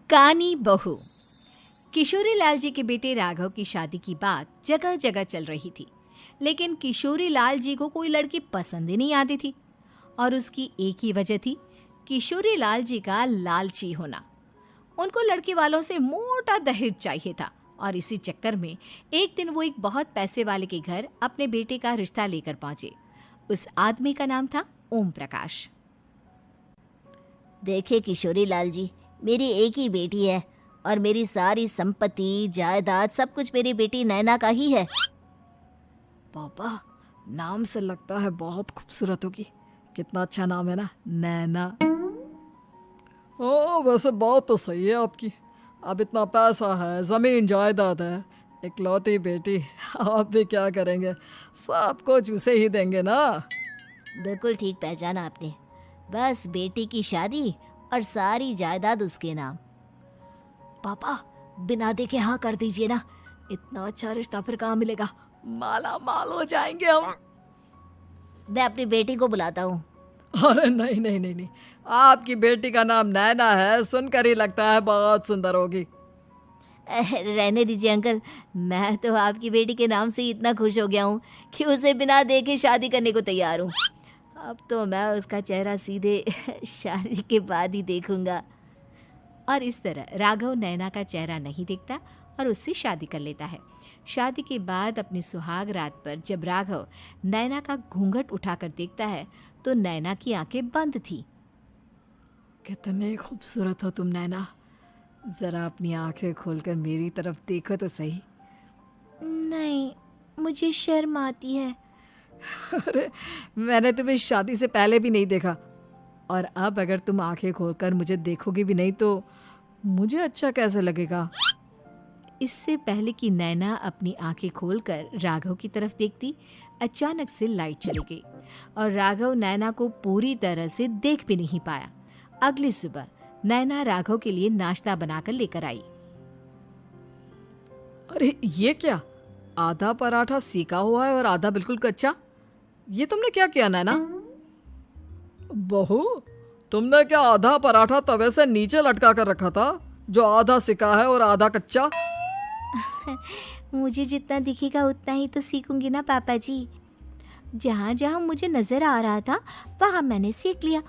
कानी बहू। किशोरी लाल जी के बेटे राघव की शादी की बात जगह जगह चल रही थी, लेकिन किशोरी लाल जी को कोई लड़की पसंद ही नहीं आती थी। और उसकी एक ही वजह थी, किशोरी लाल जी का लालची होना। उनको लड़की वालों से मोटा दहेज चाहिए था और इसी चक्कर में एक दिन वो एक बहुत पैसे वाले के घर अपने बेटे का रिश्ता लेकर पहुंचे। उस आदमी का नाम था ओम प्रकाश। देखे किशोरी लाल जी, मेरी एक ही बेटी है और मेरी सारी संपत्ति जायदाद सब कुछ मेरी बेटी नैना का ही है। पापा, नाम से लगता है बहुत खूबसूरत होगी। कितना अच्छा नाम है ना, नैना। ओ, वैसे बात तो सही है आपकी। अब इतना पैसा है, जमीन जायदाद है, इकलौती बेटी, आप भी क्या करेंगे? सब कुछ उसे ही देंगे ना। बिल्कुल ठीक पहचाना आपने। बस बेटी की शादी और सारी जायदाद उसके नाम। पापा, बिना देखे हाँ कर दीजिए ना। इतना अच्छा रिश्ता फिर कहाँ मिलेगा? माला माल हो जाएंगे हम। मैं अपनी बेटी को बुलाता हूँ। अरे नहीं नहीं नहीं नहीं, आपकी बेटी का नाम नैना है, सुनकर ही लगता है बहुत सुंदर होगी। रहने दीजिए अंकल, मैं तो आपकी बेटी के नाम से ही इतना खुश हो गया हूँ कि उसे बिना देखे शादी करने को तैयार हूँ। अब तो मैं उसका चेहरा सीधे शादी के बाद ही देखूंगा। और इस तरह राघव नैना का चेहरा नहीं देखता और उससे शादी कर लेता है। शादी के बाद अपनी सुहाग रात पर जब राघव नैना का घूंघट उठाकर देखता है तो नैना की आंखें बंद थी। कितनी खूबसूरत हो तुम नैना, जरा अपनी आंखें खोलकर मेरी तरफ देखो तो सही। नहीं, मुझे शर्म आती है। अरे, मैंने तुम्हें शादी से पहले भी नहीं देखा, और अब अगर तुम आंखें खोलकर मुझे देखोगी भी नहीं तो मुझे अच्छा कैसे लगेगा? इससे पहले कि नैना अपनी आंखें खोलकर राघव की तरफ देखती, अचानक से लाइट चली गई और राघव नैना को पूरी तरह से देख भी नहीं पाया। अगली सुबह नैना राघव के लिए नाश्ता बनाकर लेकर आई। अरे ये क्या, आधा पराठा सीका हुआ है और आधा बिल्कुल कच्चा। ये तुमने क्या किया नैना? बहू, तुमने क्या आधा पराठा तवे से नीचे लटका कर रखा था, जो आधा सिका है और आधा कच्चा? मुझे जितना दिखेगा उतना ही तो सीखूंगी ना पापा जी। जहाँ जहाँ मुझे नजर आ रहा था वहाँ मैंने सीख लिया,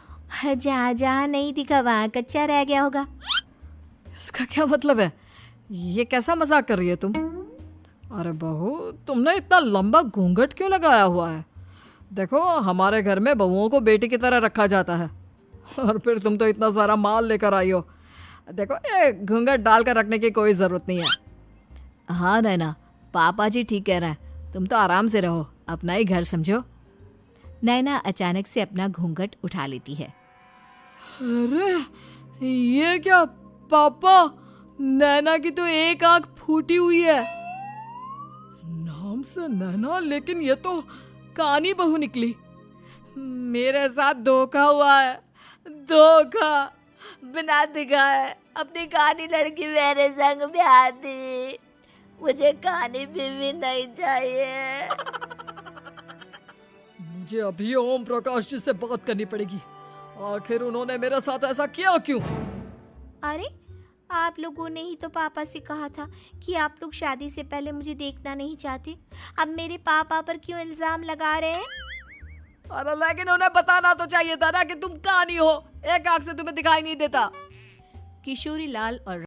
जहाँ जहाँ नहीं दिखा वहाँ कच्चा रह गया होगा। इसका क्या मतलब है? ये कैसा मजाक कर रही है तुम? अरे बहू, तुमने इतना लंबा घूंघट क्यों लगाया हुआ है? देखो, हमारे घर में बहुओं को बेटी की तरह रखा जाता है, और फिर तुम तो इतना सारा माल लेकर आई हो। देखो, ये घूंघट डालकर रखने की कोई ज़रूरत नहीं है। हाँ नैना, पापा जी ठीक कह रहे हैं, तुम तो आराम से रहो, अपना ही घर समझो। नैना अचानक से अपना घूंघट उठा लेती है। अरे ये क्या पापा, नैना की तो एक आंख फूटी हुई है। नाम से नैना, लेकिन ये तो कानी बहू निकली। मेरे साथ धोखा हुआ है, धोखा। बिना दिखाए अपनी कानी लड़की मेरे संग ब्याह दी। मुझे कानी बीवी नहीं चाहिए। मुझे अभी ओम प्रकाश जी से बात करनी पड़ेगी। आखिर उन्होंने मेरे साथ ऐसा किया क्यों? अरे, आप लोगों ने ही तो पापा से कहा था कि आप लोग शादी से पहले मुझे देखना नहीं चाहते। अब मेरे पापा पर क्यों इल्जाम लगा रहे हैं? अरे लेकिन उन्हें बताना तो चाहिए था ना कि तुम कानी हो, एक आंख से तुम्हें दिखाई नहीं देता। किशोरी लाल और